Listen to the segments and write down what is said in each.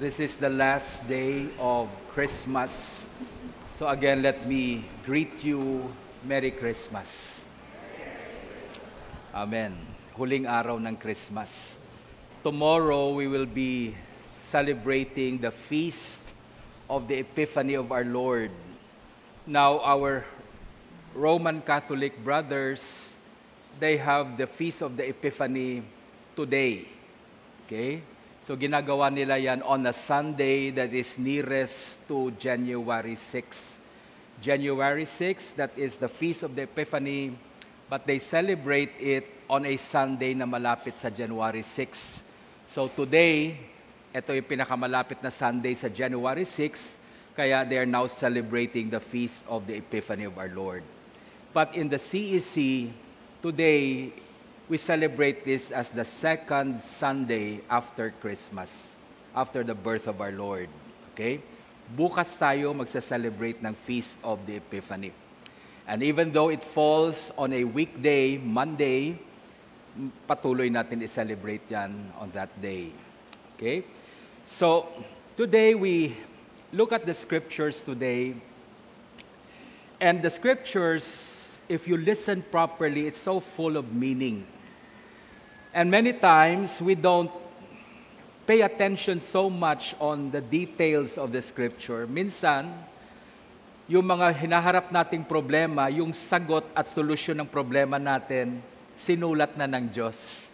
This is the last day of Christmas. So again, let me greet you, Merry Christmas. Amen. Huling araw ng Christmas. Tomorrow, we will be celebrating the feast of the Epiphany of our Lord. Now, our Roman Catholic brothers, they have the feast of the Epiphany today. Okay? So ginagawa nila yan on a Sunday that is nearest to January 6. January 6, that is the Feast of the Epiphany, but they celebrate it on a Sunday na malapit sa January 6. So today, ito yung pinakamalapit na Sunday sa January 6, kaya they are now celebrating the Feast of the Epiphany of our Lord. But in the CEC, today, we celebrate this as the second Sunday after Christmas, after the birth of our Lord. Okay? Bukas tayo magsa-celebrate ng Feast of the Epiphany. And even though it falls on a weekday, Monday, patuloy natin i-celebrate yan on that day. Okay? So, today we look at the scriptures today. And the scriptures, if you listen properly, it's so full of meaning. And many times, we don't pay attention so much on the details of the Scripture. Minsan, yung mga hinaharap nating problema, yung sagot at solusyon ng problema natin, sinulat na ng Diyos.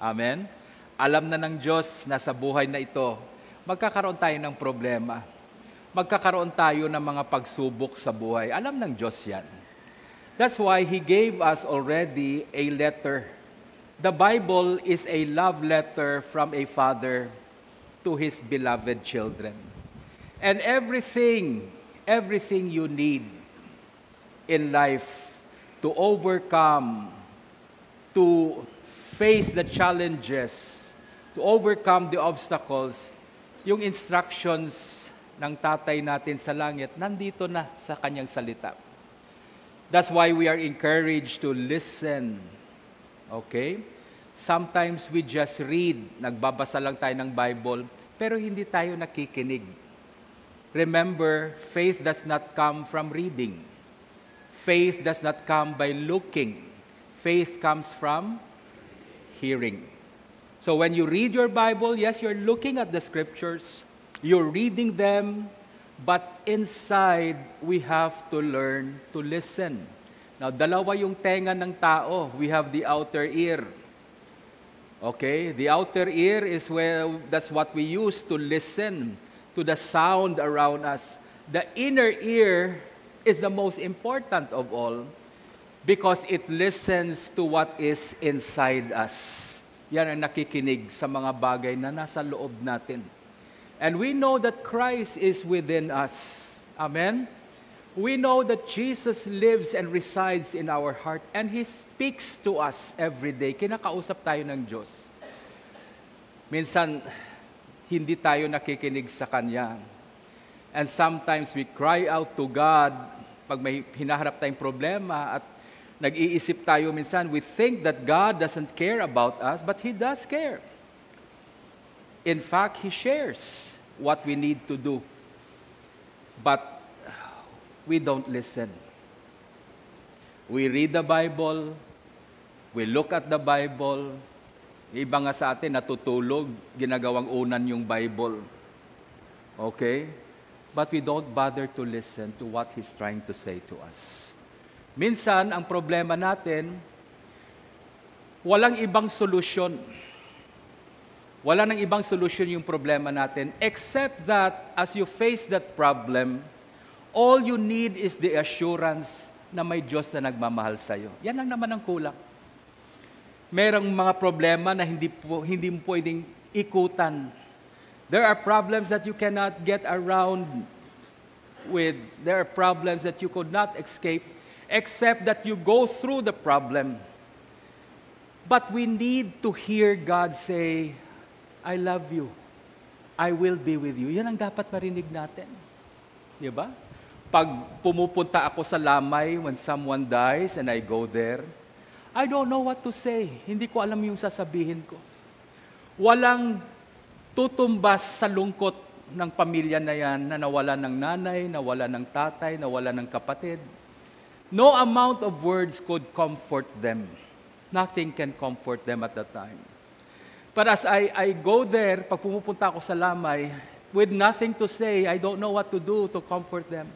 Amen? Alam na ng Diyos na sa buhay na ito, magkakaroon tayo ng problema. Magkakaroon tayo ng mga pagsubok sa buhay. Alam ng Diyos yan. That's why He gave us already a letter. The Bible is a love letter from a father to his beloved children. And everything you need in life to overcome, to face the challenges, to overcome the obstacles, yung instructions ng tatay natin sa langit, nandito na sa kanyang salita. That's why we are encouraged to listen. Okay? Sometimes we just read, nagbabasa lang tayo ng Bible, pero hindi tayo nakikinig. Remember, faith does not come from reading. Faith does not come by looking. Faith comes from hearing. So when you read your Bible, yes, you're looking at the scriptures, you're reading them, but inside, we have to learn to listen. Now, dalawa yung tenga ng tao. We have the outer ear. Okay? The outer ear is that's what we use to listen to the sound around us. The inner ear is the most important of all because it listens to what is inside us. Yan ang nakikinig sa mga bagay na nasa loob natin. And we know that Christ is within us. Amen? We know that Jesus lives and resides in our heart and He speaks to us every day. Kinakausap tayo ng Diyos. Minsan, hindi tayo nakikinig sa Kanya. And sometimes we cry out to God pag may hinaharap tayong problema at nag-iisip tayo minsan, we think that God doesn't care about us, but He does care. In fact, He shares what we need to do. But we don't listen. We read the Bible, we look at the Bible, iba nga sa atin, natutulog, ginagawang unan yung Bible. Okay? But we don't bother to listen to what He's trying to say to us. Minsan, ang problema natin, walang ibang solusyon. Wala nang ibang solusyon yung problema natin, except that as you face that problem, all you need is the assurance na may Diyos na nagmamahal sa'yo. Yan lang naman ang kulang. Merong mga problema na hindi mo pwedeng ikutan. There are problems that you cannot get around with. There are problems that you could not escape, except that you go through the problem. But we need to hear God say, I love you. I will be with you. Yan ang dapat marinig natin. Diba? Pag pumupunta ako sa lamay when someone dies and I go there, I don't know what to say. Hindi ko alam yung sasabihin ko. Walang tutumbas sa lungkot ng pamilya na yan na nawala ng nanay, nawala ng tatay, nawala ng kapatid. No amount of words could comfort them. Nothing can comfort them at that time. But as I go there, pag pumupunta ako sa Lamay, with nothing to say, I don't know what to do to comfort them.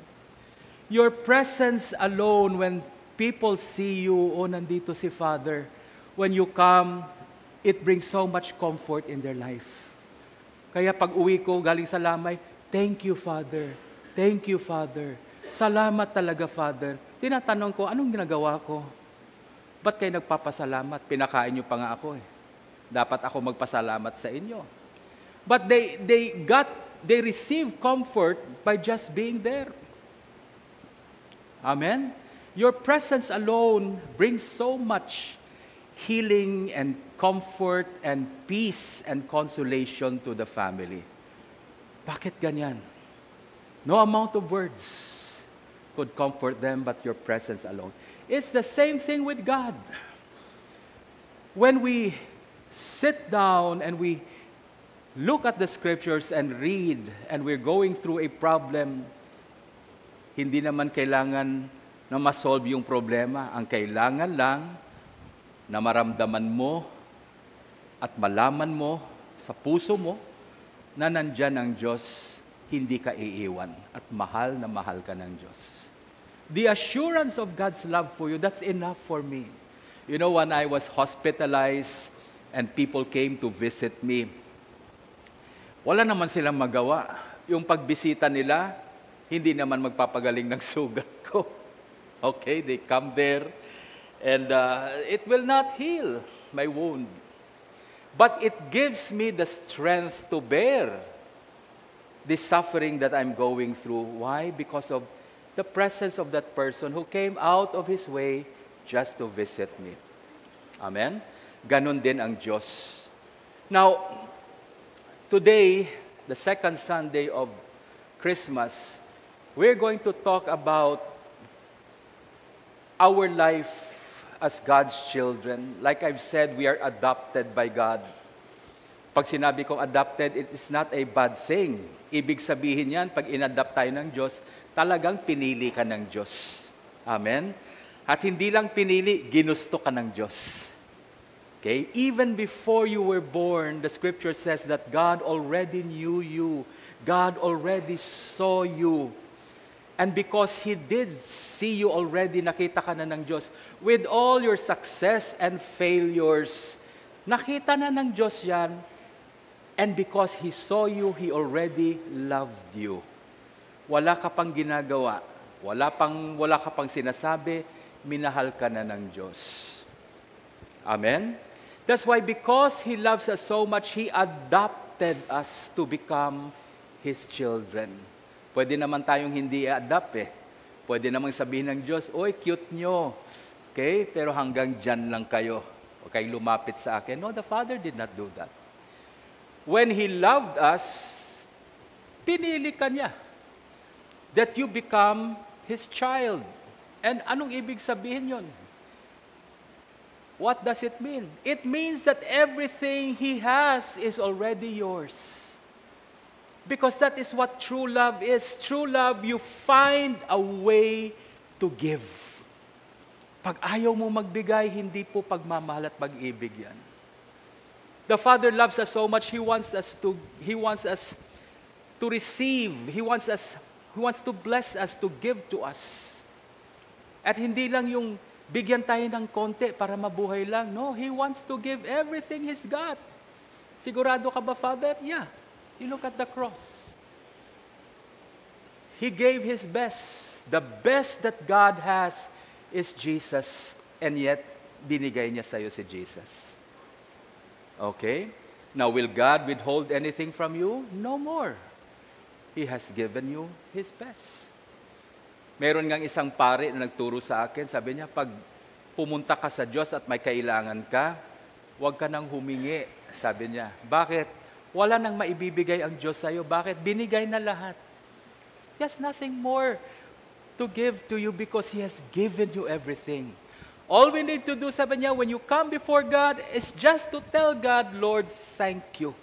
Your presence alone, when people see you, oh, nandito si Father, when you come, it brings so much comfort in their life. Kaya pag uwi ko, galing sa Lamay, thank you, Father. Thank you, Father. Salamat talaga, Father. Tinatanong ko, anong ginagawa ko? Ba't kayo nagpapasalamat? Pinakain niyo pa nga ako eh. Dapat ako magpasalamat sa inyo. But they receive comfort by just being there. Amen? Your presence alone brings so much healing and comfort and peace and consolation to the family. Bakit ganyan? No amount of words could comfort them but your presence alone. It's the same thing with God. When we sit down and we look at the scriptures and read and we're going through a problem, hindi naman kailangan na ma-solve yung problema. Ang kailangan lang na maramdaman mo at malaman mo sa puso mo na nandyan ang Diyos, hindi ka iiwan at mahal na mahal ka ng Diyos. The assurance of God's love for you, that's enough for me. You know, when I was hospitalized and people came to visit me, wala naman silang magawa. Yung pagbisita nila, hindi naman magpapagaling ng sugat ko. Okay, they come there and it will not heal my wound. But it gives me the strength to bear the suffering that I'm going through. Why? Because of the presence of that person who came out of his way just to visit me. Amen? Ganon din ang Diyos. Now, today, the second Sunday of Christmas, we're going to talk about our life as God's children. Like I've said, we are adopted by God. Pag sinabi kong adopted, it is not a bad thing. Ibig sabihin yan, pag in-adopt tayo ng Diyos, talagang pinili ka ng Diyos. Amen? At hindi lang pinili, ginusto ka ng Diyos. Okay? Even before you were born, the scripture says that God already knew you. God already saw you. And because He did see you already, nakita ka na ng Diyos, with all your success and failures, nakita na ng Diyos yan, and because He saw you, He already loved you. Wala ka pang ginagawa, wala ka pang sinasabi, minahal ka na ng Diyos. Amen? That's why because He loves us so much, He adopted us to become His children. Pwede naman tayong hindi i-adopt eh. Pwede namang sabihin ng Diyos, oy, cute nyo. Okay? Pero hanggang dyan lang kayo. Huwag kayong lumapit sa akin. No, the Father did not do that. When He loved us, pinili ka niya. That you become His child. And anong ibig sabihin yon? What does it mean? It means that everything He has is already yours. Because that is what true love is. True love, you find a way to give. Pag ayaw mo magbigay, hindi po pagmamahal at pag-ibig yan. The Father loves us so much, He wants us to receive. He wants to bless us, to give to us. At hindi lang yung bigyan tayo ng konti para mabuhay lang. No, He wants to give everything He's got. Sigurado ka ba, Father? Yeah. You look at the cross. He gave His best. The best that God has is Jesus. And yet, binigay niya sa'yo si Jesus. Okay? Now, will God withhold anything from you? No more. He has given you His best. Meron ngang isang pare na nagturo sa akin, sabi niya, pag pumunta ka sa Diyos at may kailangan ka, huwag ka nang humingi, sabi niya. Bakit? Wala nang maibibigay ang Diyos sa'yo. Bakit? Binigay na lahat. He has nothing more to give to you because He has given you everything. All we need to do, sabi niya, when you come before God, is just to tell God, Lord, thank you.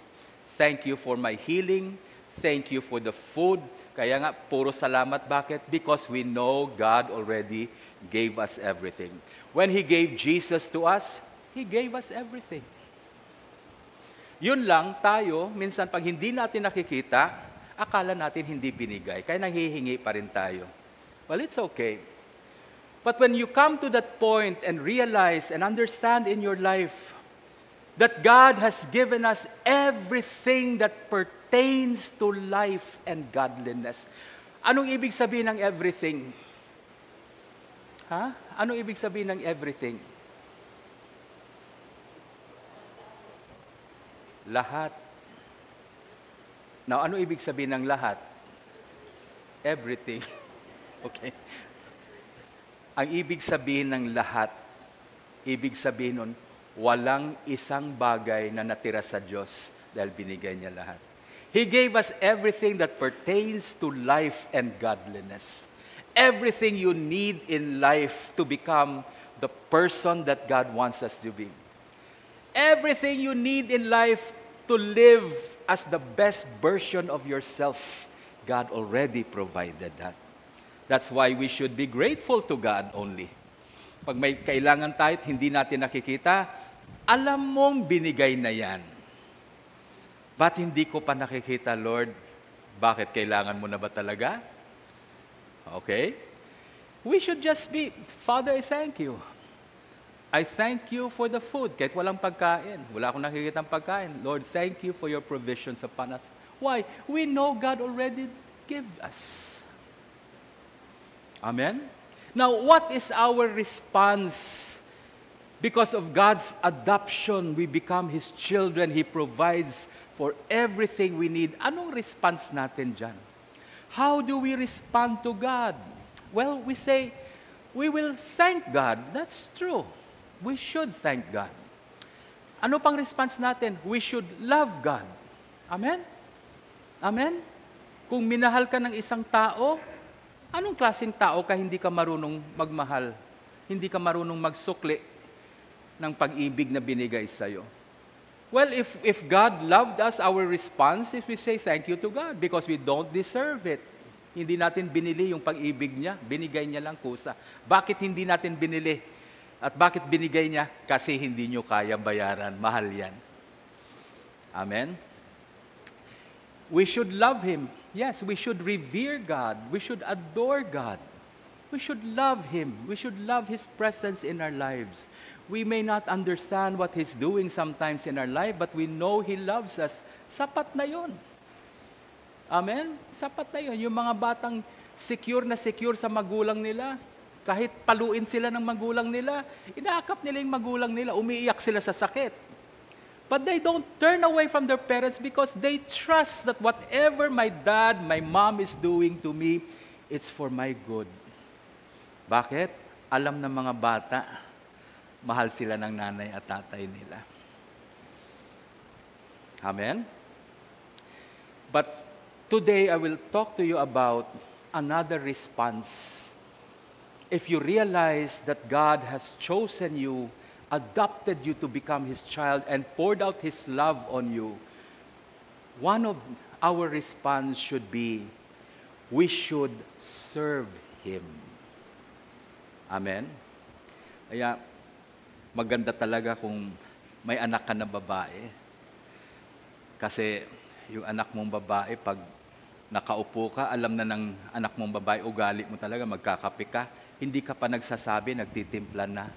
Thank you for my healing. Thank you for the food. Kaya nga, puro salamat. Bakit? Because we know God already gave us everything. When He gave Jesus to us, He gave us everything. Yun lang, tayo, minsan pag hindi natin nakikita, akala natin hindi binigay. Kaya nanghihingi pa rin tayo. Well, it's okay. But when you come to that point and realize and understand in your life that God has given us everything that pertains to life and godliness. Anong ibig sabihin ng everything? Ha? Anong ibig sabihin ng everything? Lahat. Now, ano ibig sabihin ng lahat? Everything. Okay. Ang ibig sabihin ng lahat, ibig sabihin nun, walang isang bagay na natira sa Diyos dahil binigay niya lahat. He gave us everything that pertains to life and godliness. Everything you need in life to become the person that God wants us to be. Everything you need in life to live as the best version of yourself, God already provided that. That's why we should be grateful to God only. Pag may kailangan tayo at hindi natin nakikita, alam mong binigay na yan. Ba't hindi ko pa nakikita, Lord? Bakit kailangan mo na ba talaga? Okay? We should just be, Father, I thank you. I thank you for the food. Kahit walang pagkain. Wala akong nakikita ng pagkain. Lord, thank you for your provisions upon us. Why? We know God already gave us. Amen? Now, what is our response? Because of God's adoption, we become His children. He provides for everything we need. Anong response natin dyan? How do we respond to God? Well, we say, we will thank God. That's true. We should thank God. Ano pang response natin? We should love God. Amen? Amen? Kung minahal ka ng isang tao, anong klaseng tao ka hindi ka marunong magmahal? Hindi ka marunong magsukli ng pag-ibig na binigay sa'yo? Well, if God loved us, our response is we say thank you to God because we don't deserve it. Hindi natin binili yung pag-ibig niya. Binigay niya lang kusa. Bakit hindi natin binili? At bakit binigay niya? Kasi hindi nyo kaya bayaran. Mahal yan. Amen? We should love Him. Yes, we should revere God. We should adore God. We should love Him. We should love His presence in our lives. We may not understand what He's doing sometimes in our life, but we know He loves us. Sapat na yun. Amen? Sapat na yun. Yung mga batang secure sa magulang nila, kahit paluin sila ng magulang nila, inaakap nila yung magulang nila, umiiyak sila sa sakit. But they don't turn away from their parents because they trust that whatever my dad, my mom is doing to me, it's for my good. Bakit? Alam ng mga bata, mahal sila ng nanay at tatay nila. Amen? But today, I will talk to you about another response. If you realize that God has chosen you, adopted you to become His child, and poured out His love on you, one of our response should be, we should serve Him. Amen? Kaya, maganda talaga kung may anak ka na babae. Kasi yung anak mong babae, pag nakaupo ka, alam na ng anak mong babae, ugali mo talaga, magkakape ka, hindi ka pa nagsasabi, nagtitimpla na.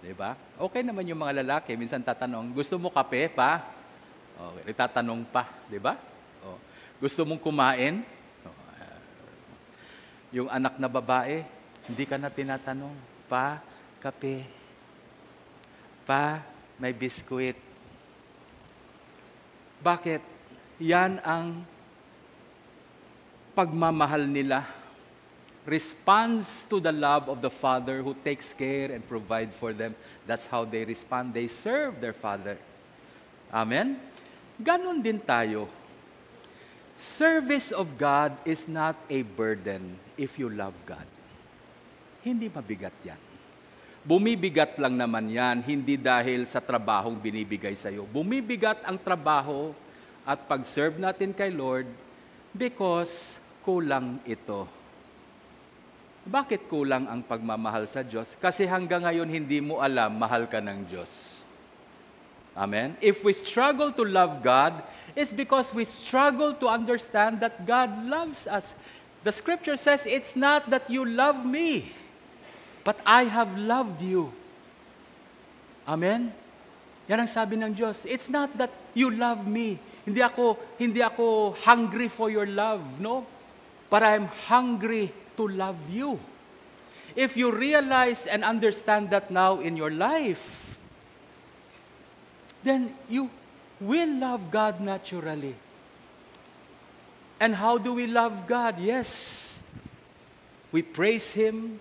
Diba? Okay naman yung mga lalaki, minsan tatanong, gusto mo kape pa? Okay, tatanong pa, diba? Gusto mong kumain? Yung anak na babae, hindi ka na tinatanong, pa, kape. Pa, may biskuit. Bakit? Yan ang pagmamahal nila. Response to the love of the Father who takes care and provide for them. That's how they respond. They serve their Father. Amen? Ganon din tayo. Service of God is not a burden if you love God. Hindi mabigat yan. Bumibigat lang naman yan, hindi dahil sa trabahong binibigay sa iyo. Bumibigat ang trabaho at pag-serve natin kay Lord because kulang ito. Bakit kulang ang pagmamahal sa Diyos? Kasi hanggang ngayon hindi mo alam, mahal ka ng Diyos. Amen? If we struggle to love God, it's because we struggle to understand that God loves us. The scripture says, it's not that you love me, but I have loved you. Amen? Yan ang sabi ng Diyos. It's not that you love me. Hindi ako hungry for your love, no? But I'm hungry to love you. If you realize and understand that now in your life, then you will love God naturally. And how do we love God? Yes, we praise Him,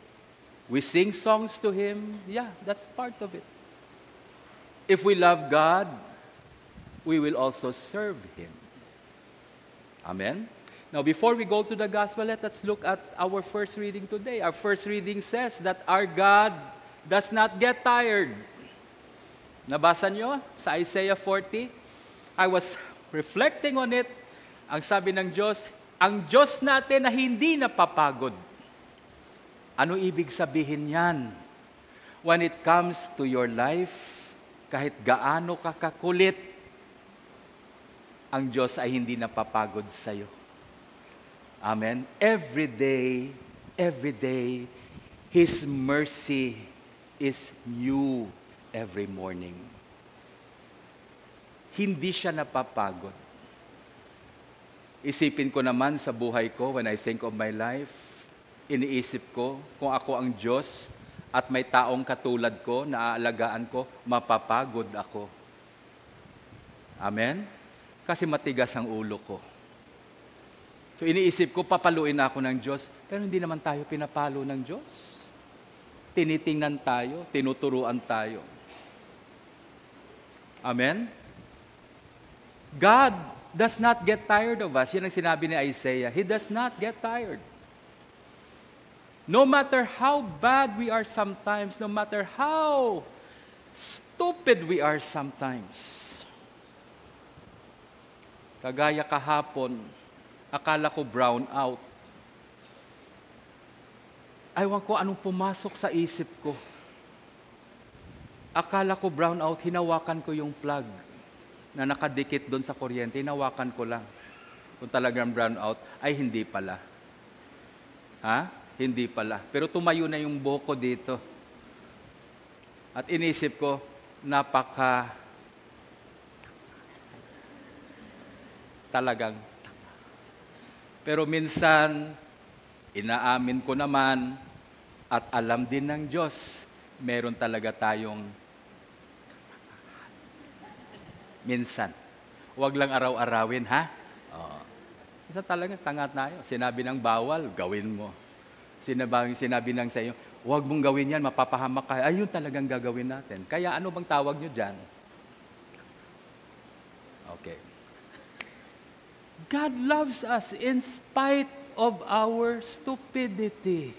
we sing songs to Him. Yeah, that's part of it. If we love God, we will also serve Him. Amen? Now, before we go to the gospel, let us look at our first reading today. Our first reading says that our God does not get tired. Nabasa nyo sa Isaiah 40? I was reflecting on it. Ang sabi ng Diyos, ang Diyos natin na hindi napapagod. Ano ibig sabihin yan? When it comes to your life, kahit gaano ka kakulit, ang Diyos ay hindi napapagod sa'yo. Amen? Every day, His mercy is new every morning. Hindi siya napapagod. Isipin ko naman sa buhay ko, when I think of my life, iniisip ko kung ako ang Diyos at may taong katulad ko na aalagaan ko, mapapagod ako. Amen? Kasi matigas ang ulo ko. So iniisip ko, papaluin ako ng Diyos, pero hindi naman tayo pinapalo ng Diyos. Tinitingnan tayo, tinuturuan tayo. Amen? God does not get tired of us. Yan ang sinabi ni Isaiah. He does not get tired. No matter how bad we are sometimes, no matter how stupid we are sometimes. Kagaya kahapon, akala ko brown out. Aywan ko anong pumasok sa isip ko. Akala ko brown out, hinawakan ko yung plug na nakadikit doon sa kuryente, hinawakan ko lang. Kung talagang brown out, ay hindi pala. Ha? Hindi pala. Pero tumayo na yung buhok ko dito. At inisip ko, talagang. Pero minsan, inaamin ko naman, at alam din ng Diyos, meron talaga tayong minsan. Huwag lang araw-arawin, ha? Isa talaga, tanga tayo. Sinabi ng bawal, gawin mo. Sinabi ng sa iyo, huwag mong gawin yan, mapapahamak ka. Ayun talagang gagawin natin. Kaya ano bang tawag nyo dyan? Okay. God loves us in spite of our stupidity.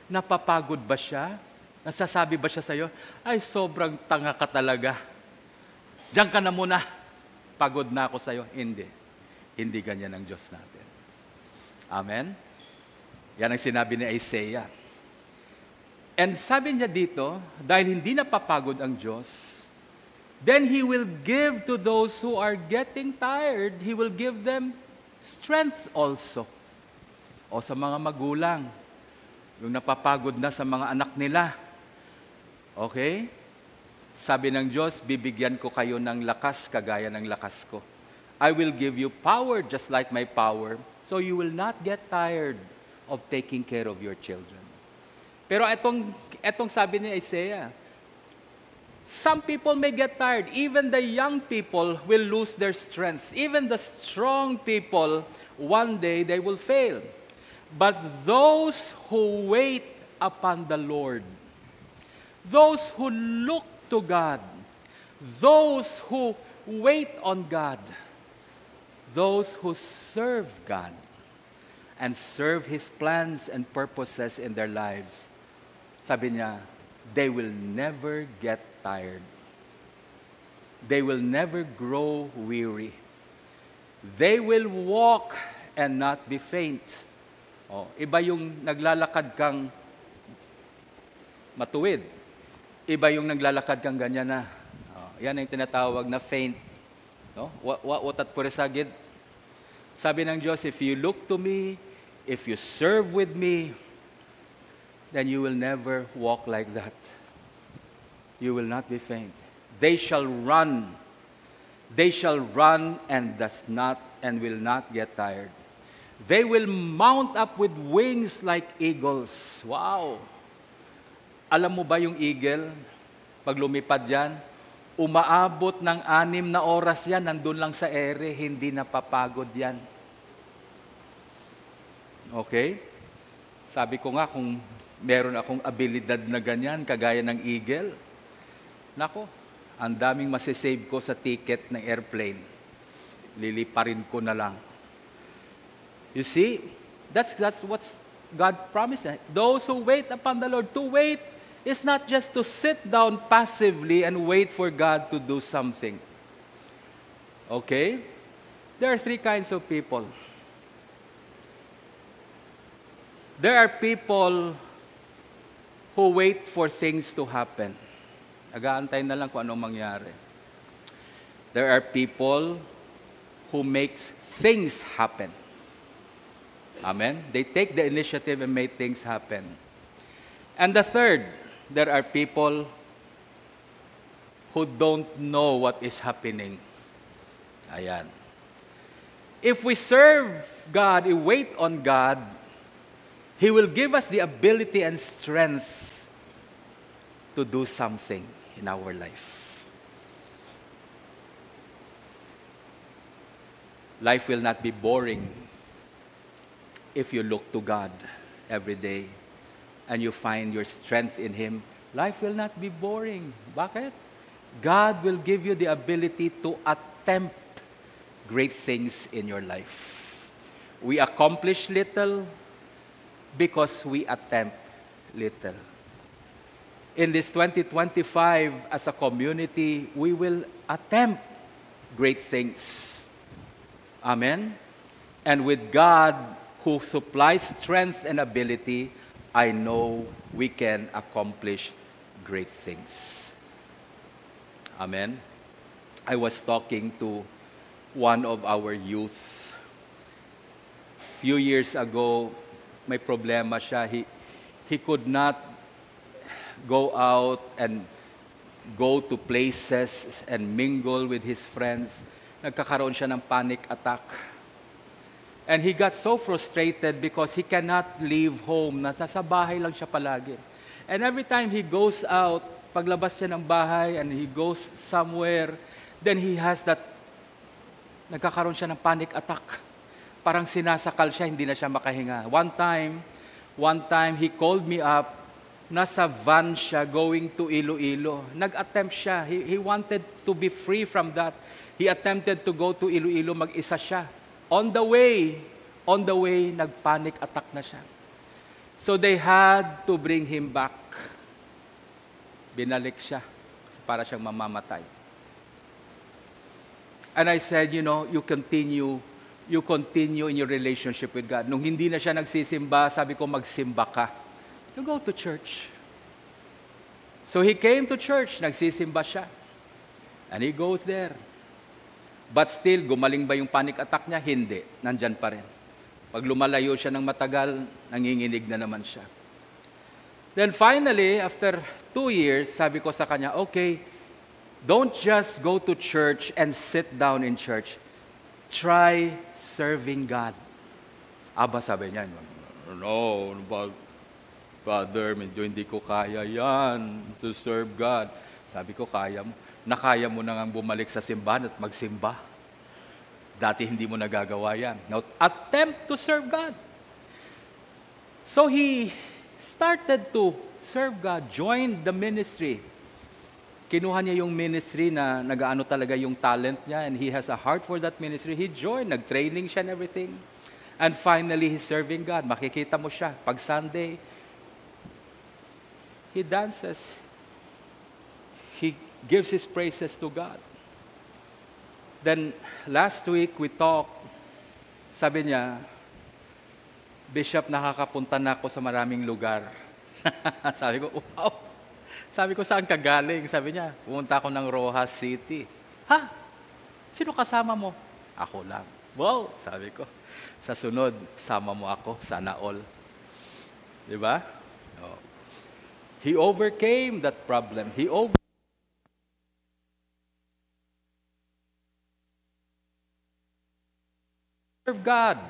Napapagod ba siya? Nasasabi ba siya sa iyo, ay sobrang tanga ka talaga. Diyan ka na muna. Pagod na ako sa iyo. Hindi. Hindi ganyan ang Diyos natin. Amen? Yan ang sinabi ni Isaiah. And sabi niya dito, dahil hindi napapagod ang Diyos, then He will give to those who are getting tired, He will give them strength also. O sa mga magulang, yung napapagod na sa mga anak nila. Okay? Sabi ng Diyos, bibigyan ko kayo ng lakas kagaya ng lakas ko. I will give you power just like my power, so you will not get tired of taking care of your children. Pero etong sabi ni Isaiah, some people may get tired. Even the young people will lose their strength. Even the strong people, one day they will fail. But those who wait upon the Lord, those who look to God, those who wait on God, those who serve God and serve His plans and purposes in their lives, sabi niya, they will never get tired. They will never grow weary. They will walk and not be faint. Oh, iba yung naglalakad kang matuwid. Iba yung naglalakad kang ganyan na. Oh, yan ang tinatawag na faint. No? What at puresagid? Sabi ng Diyos, if you look to me, if you serve with me, then you will never walk like that. You will not be faint. They shall run. They shall run and will not get tired. They will mount up with wings like eagles. Wow! Alam mo ba yung eagle? Pag lumipad yan, umaabot ng 6 na oras yan, nandun lang sa ere, hindi napapagod yan. Okay? Sabi ko nga, kung meron akong abilidad na ganyan, kagaya ng eagle, nako, ang daming masisave ko sa ticket ng airplane. Liliparin ko na lang. You see, that's what's God's promise. Those who wait upon the Lord, to wait is not just to sit down passively and wait for God to do something. Okay? There are 3 kinds of people. There are people who wait for things to happen. Nag-aantay na lang kung anong mangyari. There are people who makes things happen. Amen? They take the initiative and make things happen. And the third, there are people who don't know what is happening. Ayan. If we serve God, we wait on God, He will give us the ability and strength to do something in our life. Life will not be boring if you look to God every day and you find your strength in Him. Life will not be boring. Bakit? God will give you the ability to attempt great things in your life. We accomplish little because we attempt little. In this 2025, as a community, we will attempt great things. Amen? And with God, who supplies strength and ability, I know we can accomplish great things. Amen? I was talking to one of our youth. Few years ago, may problema siya. He could not go out and go to places and mingle with his friends. Nagkakaroon siya ng panic attack. And he got so frustrated because he cannot leave home. Nasa bahay lang siya palagi. And every time he goes out, paglabas siya ng bahay and he goes somewhere, then he has that, nagkakaroon siya ng panic attack. Parang sinasakal siya, hindi na siya makahinga. One time, he called me up, nasa van siya going to Iloilo. Nag-attempt siya. He wanted to be free from that. He attempted to go to Iloilo, mag-isa siya. On the way, nag-panic attack na siya. So they had to bring him back. Binalik siya para siyang mamamatay. And I said, you continue in your relationship with God. Nung hindi na siya nagsisimba, sabi ko, magsimba ka. You go to church. So he came to church, nagsisimba siya. And he goes there. But still, gumaling ba yung panic attack niya? Hindi. Nandyan pa rin. Pag lumalayo siya ng matagal, nanginginig na naman siya. Then finally, after 2 years, sabi ko sa kanya, okay, don't just go to church and sit down in church. Try serving God. Aba, sabi niya, no, Father, medyo hindi ko kaya yan to serve God. Sabi ko, kaya mo. Nakaya mo na nga bumalik sa simbahan at magsimba. Dati hindi mo nagagawa yan. Now, attempt to serve God. So he started to serve God, joined the ministry. Kinuha niya yung ministry na nag-ano talaga yung talent niya and he has a heart for that ministry. He joined, nag-training siya and everything. And finally, he's serving God. Makikita mo siya. Pag Sunday, he dances. He gives his praises to God. Then, last week, we talked, sabi niya, Bishop, nakakapunta na ako sa maraming lugar. Sabi ko, wow. Sabi ko, saan ka galing? Sabi niya, pumunta ako ng Rojas City. Ha? Sino kasama mo? Ako lang. Wow, sabi ko. Sa sunod, sama mo ako, sana all. Di ba? Oh. He overcame that problem. Serve God.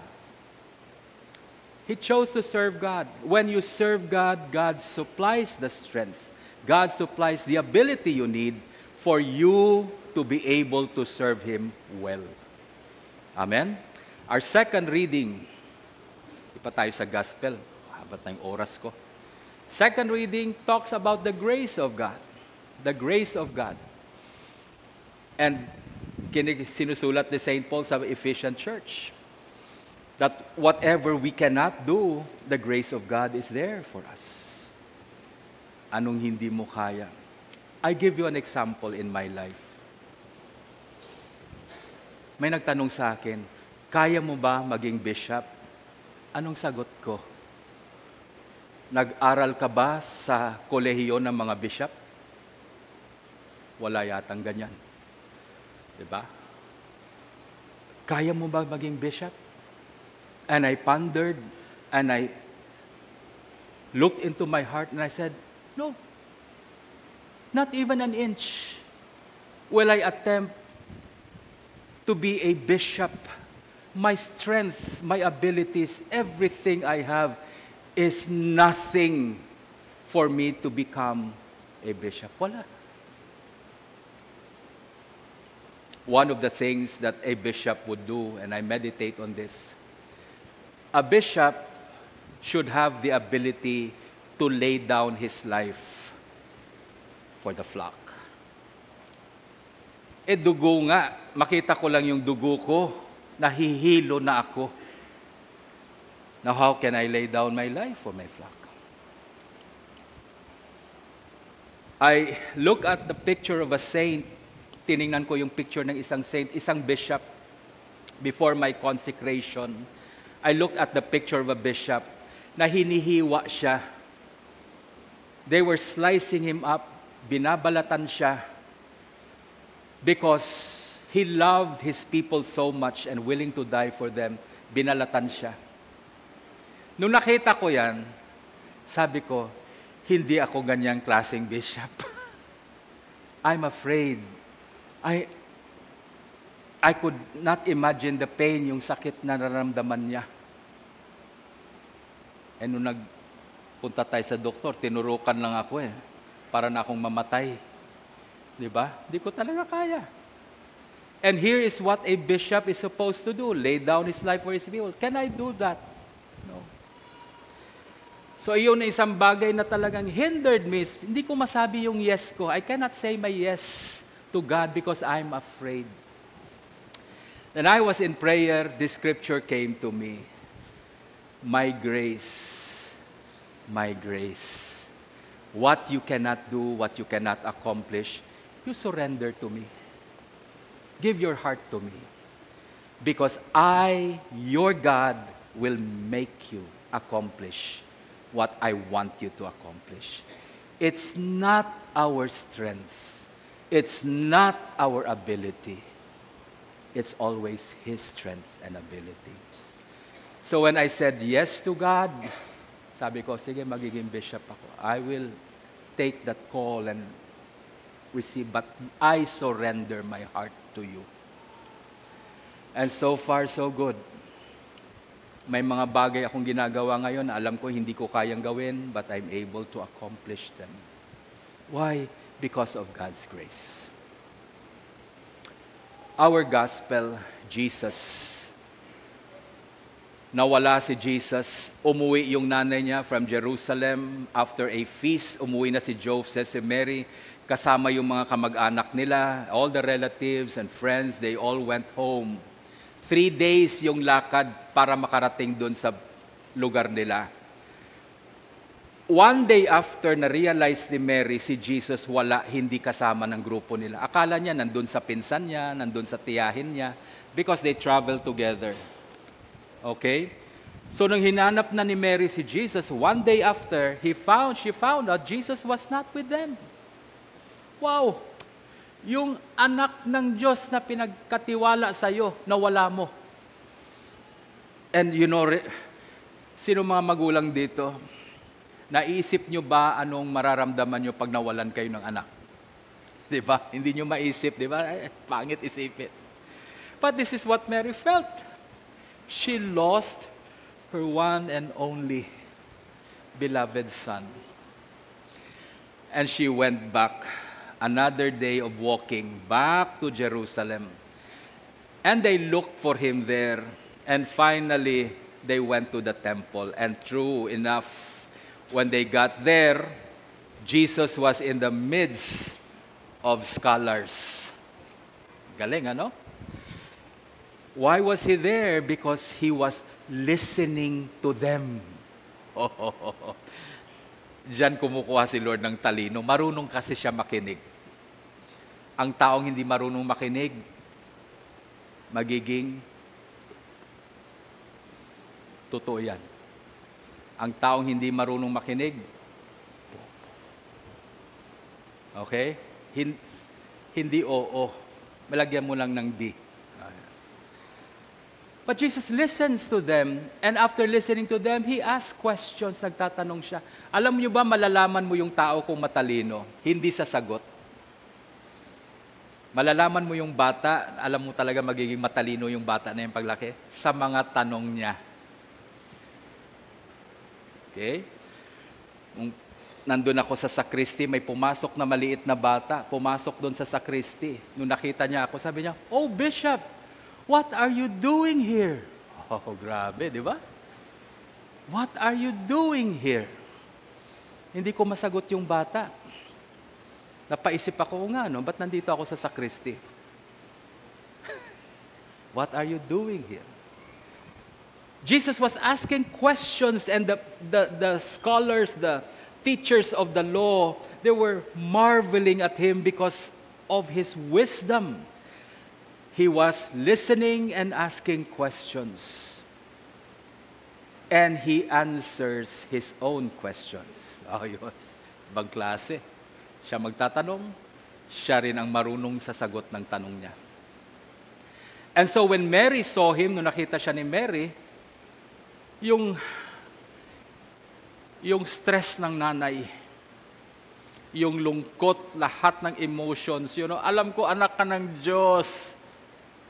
He chose to serve God. When you serve God, God supplies the strength. God supplies the ability you need for you to be able to serve Him well. Amen? Our second reading, di pa tayo sa gospel, habat na yung oras ko. Second reading talks about the grace of God. The grace of God. And sinusulat ni St. Paul sa Ephesian Church that whatever we cannot do, the grace of God is there for us. Anong hindi mo kaya? I give you an example in my life. May nagtanong sa akin, kaya mo ba maging bishop? Anong sagot ko? Nag-aral ka ba sa kolehiyo ng mga bishop? Wala yatang ganyan. Diba? Kaya mo ba maging bishop? And I pondered, and I looked into my heart, and I said, no, not even an inch will I attempt to be a bishop. My strength, my abilities, everything I have is nothing for me to become a bishop. Wala. One of the things that a bishop would do, and I meditate on this, a bishop should have the ability to lay down his life for the flock. Dugo nga, makita ko lang yung dugo ko, nahihilo na ako. Now, how can I lay down my life for my flock? I look at the picture of a saint. Tiningnan ko yung picture ng isang saint, isang bishop. Before my consecration, I looked at the picture of a bishop na hinihiwa siya. They were slicing him up, binabalatan siya, because he loved his people so much and willing to die for them, binalatan siya. Nung nakita ko yan, sabi ko, hindi ako ganyang klaseng bishop. I'm afraid. I could not imagine the pain, yung sakit na nararamdaman niya. And nung nagpunta tayo sa doktor, tinurukan lang ako para na akong mamatay. Di ba? Di ko talaga kaya. And here is what a bishop is supposed to do, lay down his life for his people. Can I do that? No. So iyon na isang bagay na talagang hindered me. Hindi ko masabi yung yes ko. I cannot say my yes to God because I'm afraid. When I was in prayer, this scripture came to me. My grace, my grace. What you cannot do, what you cannot accomplish, you surrender to me. Give your heart to me. Because I, your God, will make you accomplish what I want you to accomplish. It's not our strength. It's not our ability. It's always His strength and ability. So when I said yes to God, sabi ko, sige, magiging bishop ako. I will take that call and receive, but I surrender my heart to you. And so far, so good. May mga bagay akong ginagawa ngayon, alam ko hindi ko kayang gawin, but I'm able to accomplish them. Why? Because of God's grace. Our gospel, Jesus. Nawala si Jesus, umuwi yung nanay niya from Jerusalem. After a feast, umuwi na si Joseph, si Mary, kasama yung mga kamag-anak nila, all the relatives and friends, they all went home. 3 days yung lakad para makarating doon sa lugar nila. One day after na-realize ni Mary si Jesus wala, hindi kasama ng grupo nila. Akala niya nandun sa pinsan niya, nandun sa tiyahin niya, because they travel together. Okay? So nung hinanap na ni Mary si Jesus, one day after, she found out Jesus was not with them. Wow! Yung anak ng Diyos na pinagkatiwala sa'yo, nawala mo. And you know, sino mga magulang dito? Naisip nyo ba anong mararamdaman nyo pag nawalan kayo ng anak? Di ba? Hindi nyo maisip, di ba? Pangit isipin. But this is what Mary felt. She lost her one and only beloved son. And she went back, another day of walking back to Jerusalem. And they looked for him there. And finally, they went to the temple. And true enough, when they got there, Jesus was in the midst of scholars. Galing, ano? Why was he there? Because he was listening to them. Diyan kumukuha si Lord ng talino. Marunong kasi siya makinig. Ang taong hindi marunong makinig, magiging totoo yan. Ang taong hindi marunong makinig, okay? Hindi oo. Malagyan mo lang ng di. But Jesus listens to them, and after listening to them, He asks questions, nagtatanong siya. Alam niyo ba, malalaman mo yung tao kung matalino, hindi sa sagot. Malalaman mo yung bata, alam mo talaga magiging matalino yung bata na yung paglaki, sa mga tanong niya. Okay? Nandun ako sa sakristi, may pumasok na maliit na bata, pumasok doon sa sakristi. Nung nakita niya ako, sabi niya, "Oh, Bishop, what are you doing here?" Oh, grabe, di ba? What are you doing here? Hindi ko masagot yung bata. Napaisip ako, nga, no? Ba't nandito ako sa sakristi? What are you doing here? Jesus was asking questions, and the scholars, the teachers of the law, they were marveling at him because of his wisdom. He was listening and asking questions. And he answers his own questions. Oh, yun. Ibang klase. Siya magtatanong, siya rin ang marunong sa sagot ng tanong niya. And so when Mary saw him, nung nakita siya ni Mary, yung stress ng nanay, yung lungkot, lahat ng emotions, alam ko anak ka ng Diyos,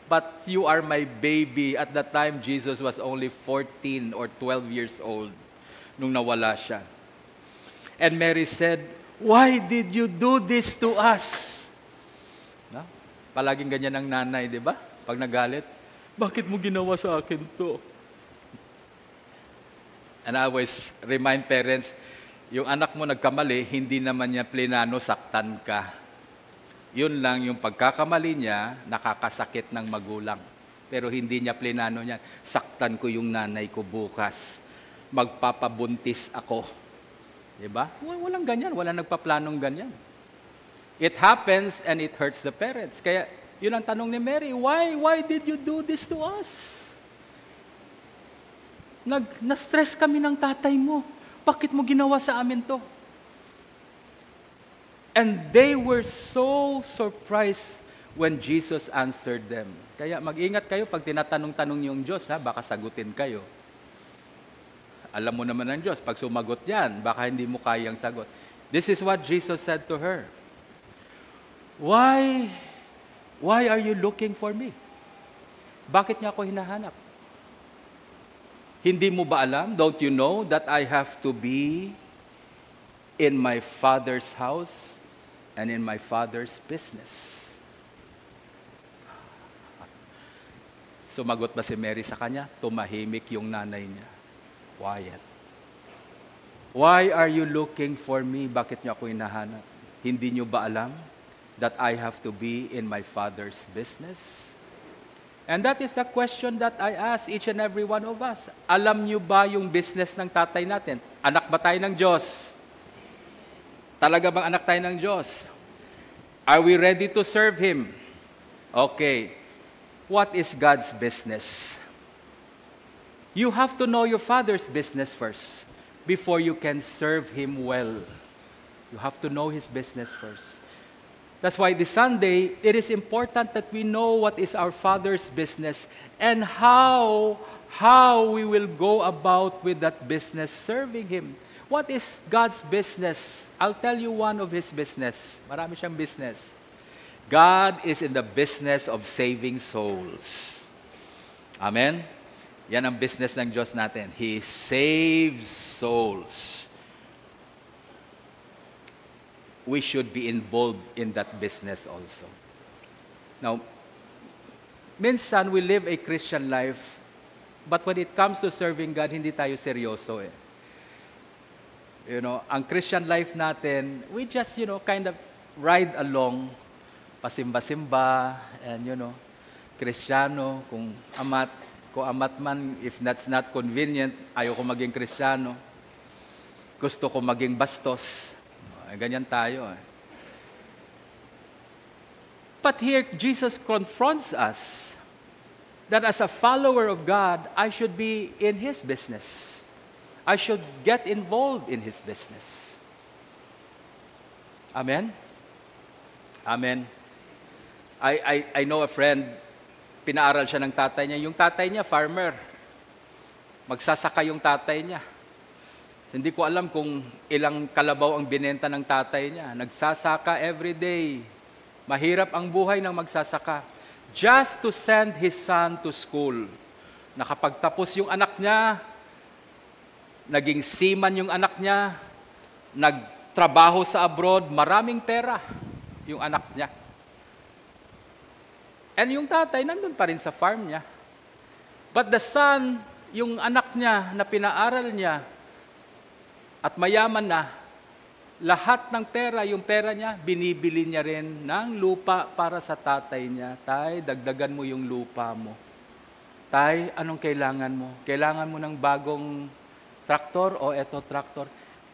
but you are my baby. At that time, Jesus was only 14 or 12 years old nung nawala siya. And Mary said, "Why did you do this to us?" No? Palaging ganyan ang nanay, di ba? Pag nagalit, "Bakit mo ginawa sa akin to?" And I always remind parents, yung anak mo nagkamali, hindi naman niya plinano saktan ka. Yun lang yung pagkakamali niya, nakakasakit ng magulang. Pero hindi niya plinano niya, saktan ko yung nanay ko bukas. Magpapabuntis ako. Diba? Walang ganyan, walang nagpaplanong ganyan. It happens and it hurts the parents. Kaya yun ang tanong ni Mary, why did you do this to us? Na-stress kami ng tatay mo. Bakit mo ginawa sa amin to? And they were so surprised when Jesus answered them. Kaya mag-ingat kayo pag tinatanong-tanong yung Diyos, baka sagutin kayo. Alam mo naman ng Diyos, pag sumagot yan, baka hindi mo kayang sagot. This is what Jesus said to her. Why are you looking for me? Bakit niya ako hinahanap? Hindi mo ba alam? Don't you know that I have to be in my Father's house and in my Father's business? Sumagot ba si Mary sa kanya? Tumahimik yung nanay niya. Quiet. Why are you looking for me? Bakit niyo ako hinahanap? Hindi niyo ba alam that I have to be in my Father's business? And that is the question that I ask each and every one of us. Alam niyo ba yung business ng tatay natin? Anak ba tayo ng Diyos? Talaga bang anak tayo ng Diyos? Are we ready to serve Him? Okay. What is God's business? You have to know your Father's business first before you can serve Him well. You have to know His business first. That's why this Sunday, it is important that we know what is our Father's business and how we will go about with that business serving Him. What is God's business? I'll tell you one of His business. Marami siyang business. God is in the business of saving souls. Amen? Yan ang business ng Diyos natin. He saves souls. We should be involved in that business also. Now, minsan we live a Christian life, but when it comes to serving God, hindi tayo seryoso eh. You know, ang Christian life natin, we just, kind of ride along, pasimba-simba, and Kristiyano, kung amat man, if that's not convenient, ayoko maging Kristiyano. Gusto ko maging bastos. Ganyan tayo eh. But here, Jesus confronts us that as a follower of God, I should be in His business. I should get involved in His business. Amen? Amen. I know a friend, pinaaral siya ng tatay niya. Yung tatay niya, farmer. Magsasaka yung tatay niya. Hindi ko alam kung ilang kalabaw ang binenta ng tatay niya. Nagsasaka every day. Mahirap ang buhay ng magsasaka. Just to send his son to school. Nakapagtapos yung anak niya, naging seaman yung anak niya, nagtrabaho sa abroad, maraming pera yung anak niya. And yung tatay, nandun pa rin sa farm niya. But the son, yung anak niya na pinaaral niya, at mayaman na, lahat ng pera, yung pera niya, binibili niya rin ng lupa para sa tatay niya. Tay, dagdagan mo yung lupa mo. Tay, anong kailangan mo? Kailangan mo ng bagong traktor o eto traktor?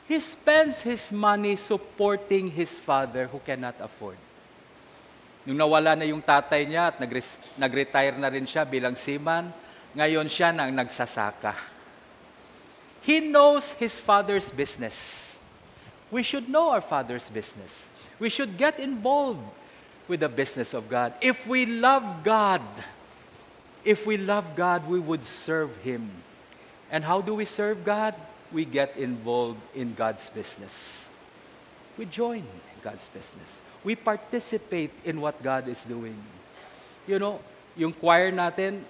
He spends his money supporting his father who cannot afford. Nung nawala na yung tatay niya at nag-retire na rin siya bilang seaman, ngayon siya na ang nagsasaka. He knows his father's business. We should know our father's business. We should get involved with the business of God. If we love God, we would serve Him. And how do we serve God? We get involved in God's business. We join God's business. We participate in what God is doing. Yung choir natin,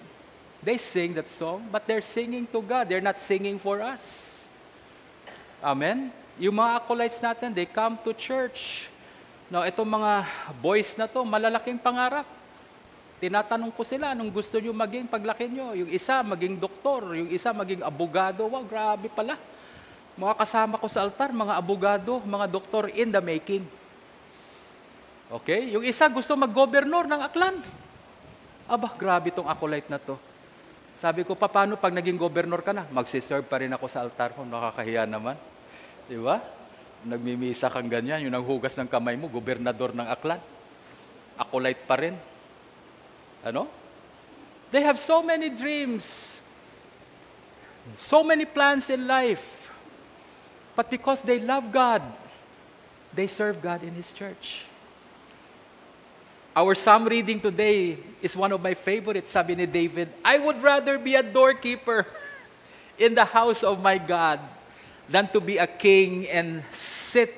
they sing that song, but they're singing to God. They're not singing for us. Amen? Yung mga acolytes natin, they come to church. Now, itong mga boys na to, malalaking pangarap. Tinatanong ko sila, anong gusto nyo maging paglaki nyo? Yung isa, maging doktor. Yung isa, maging abogado. Wow, grabe pala. Mga kasama ko sa altar, mga abogado, mga doktor in the making. Okay? Yung isa, gusto mag-gobernur ng Aklan. Aba, grabe tong acolyte na to. Sabi ko, paano pag naging gobernur ka na? Magsiserve pa rin ako sa altar ko. Nakakahiya naman. Di ba? Nagmimisa kang ganyan. Yung nanghugas ng kamay mo, gobernador ng Aklan. Acolyte pa rin. Ano? They have so many dreams. So many plans in life. But because they love God, they serve God in His church. Our psalm reading today is one of my favorites. Sabi ni David, I would rather be a doorkeeper in the house of my God than to be a king and sit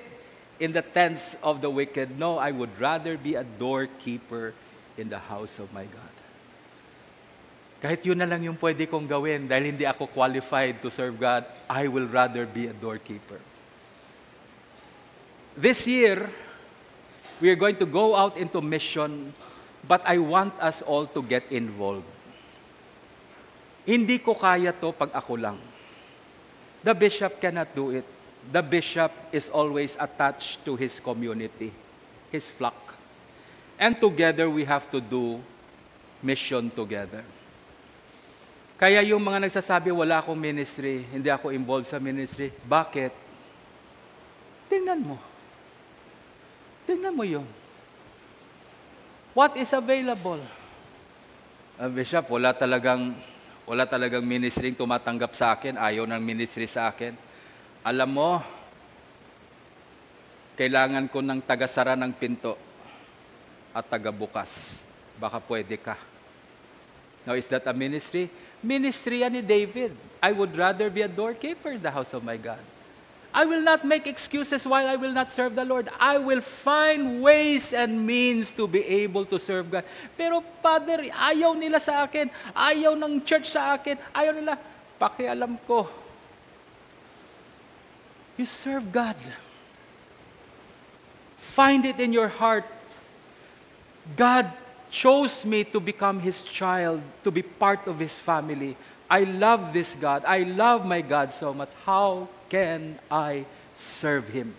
in the tents of the wicked. No, I would rather be a doorkeeper in the house of my God. Kahit yun na lang yung pwede kong gawin dahil hindi ako qualified to serve God, I will rather be a doorkeeper. This year, we are going to go out into mission, but I want us all to get involved. Hindi ko kaya to pag ako lang. The bishop cannot do it. The bishop is always attached to his community, his flock. And together we have to do mission together. Kaya yung mga nagsasabi, wala akong ministry, hindi ako involved sa ministry. Bakit? Tingnan mo. Tingnan mo yun. What is available? Bishop, wala talagang ministry tumatanggap sa akin. Ayaw ng ministry sa akin. Alam mo, kailangan ko ng tagasara ng pinto at tagabukas. Baka pwede ka. Now, is that a ministry? Ministry yan ni David. I would rather be a doorkeeper in the house of my God. I will not make excuses why I will not serve the Lord. I will find ways and means to be able to serve God. Pero, Father, ayaw nila sa akin. Ayaw ng church sa akin. Ayaw nila. Pakialam ko. You serve God. Find it in your heart. God chose me to become His child, to be part of His family. I love this God. I love my God so much. How can I serve Him?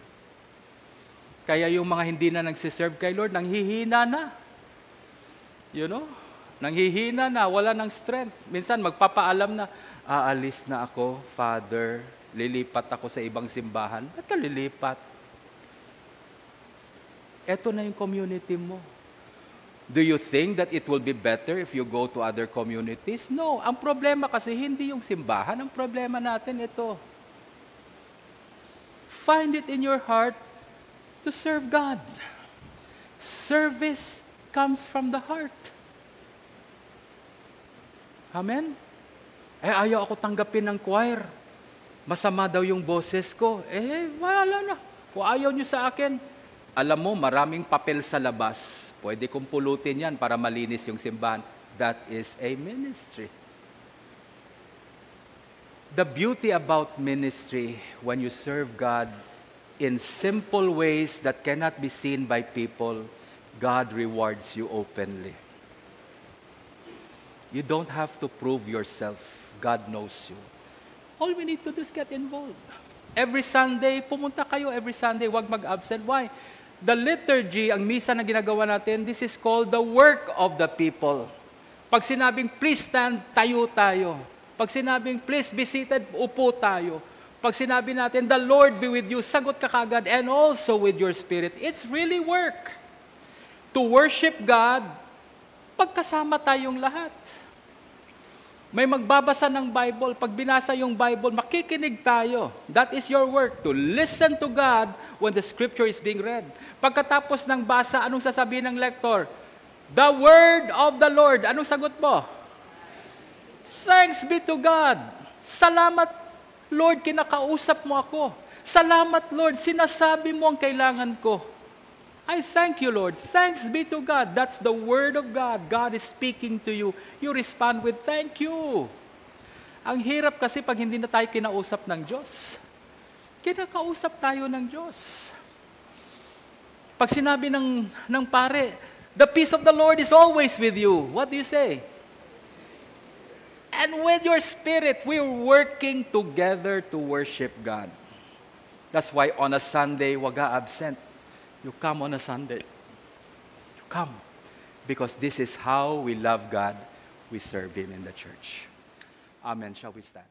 Kaya yung mga hindi na nagsiserve kay Lord, nanghihina na. You know? Nanghihina na, wala ng strength. Minsan magpapaalam na, aalis na ako, Father, lilipat ako sa ibang simbahan. Ba't ka lilipat? Eto na yung community mo. Do you think that it will be better if you go to other communities? No. Ang problema kasi hindi yung simbahan. Ang problema natin ito. Find it in your heart to serve God. Service comes from the heart. Amen? Ayaw ako tanggapin ng choir. Masama daw yung boses ko. Wala na. Kung ayaw nyo sa akin, alam mo, maraming papel sa labas. Pwede kong pulutin yan para malinis yung simbahan. That is a ministry. The beauty about ministry, when you serve God in simple ways that cannot be seen by people, God rewards you openly. You don't have to prove yourself. God knows you. All we need to do is get involved. Every Sunday, pumunta kayo every Sunday. Huwag mag-absent. Why? The liturgy, ang misa na ginagawa natin, this is called the work of the people. Pag sinabing, please stand, tayo tayo. Pag sinabing, please be seated, upo tayo. Pag sinabi natin, the Lord be with you, sagot ka kagad, and also with your spirit. It's really work. To worship God, pagkasama tayong lahat. May magbabasa ng Bible. Pag binasa yung Bible, makikinig tayo. That is your work, to listen to God when the scripture is being read. Pagkatapos ng basa, anong sasabihin ng lector? The word of the Lord. Anong sagot mo? Thanks be to God. Salamat, Lord, kinakausap mo ako. Salamat, Lord, sinasabi mo ang kailangan ko. I thank you, Lord. Thanks be to God. That's the word of God. God is speaking to you. You respond with thank you. Ang hirap kasi pag hindi na tayo kinausap ng Diyos. Kinakausap tayo ng Diyos. Pag sinabi ng pare, the peace of the Lord is always with you. What do you say? And with your spirit, we're working together to worship God. That's why on a Sunday, wag absent. You come on a Sunday. You come. Because this is how we love God. We serve Him in the church. Amen. Shall we stand?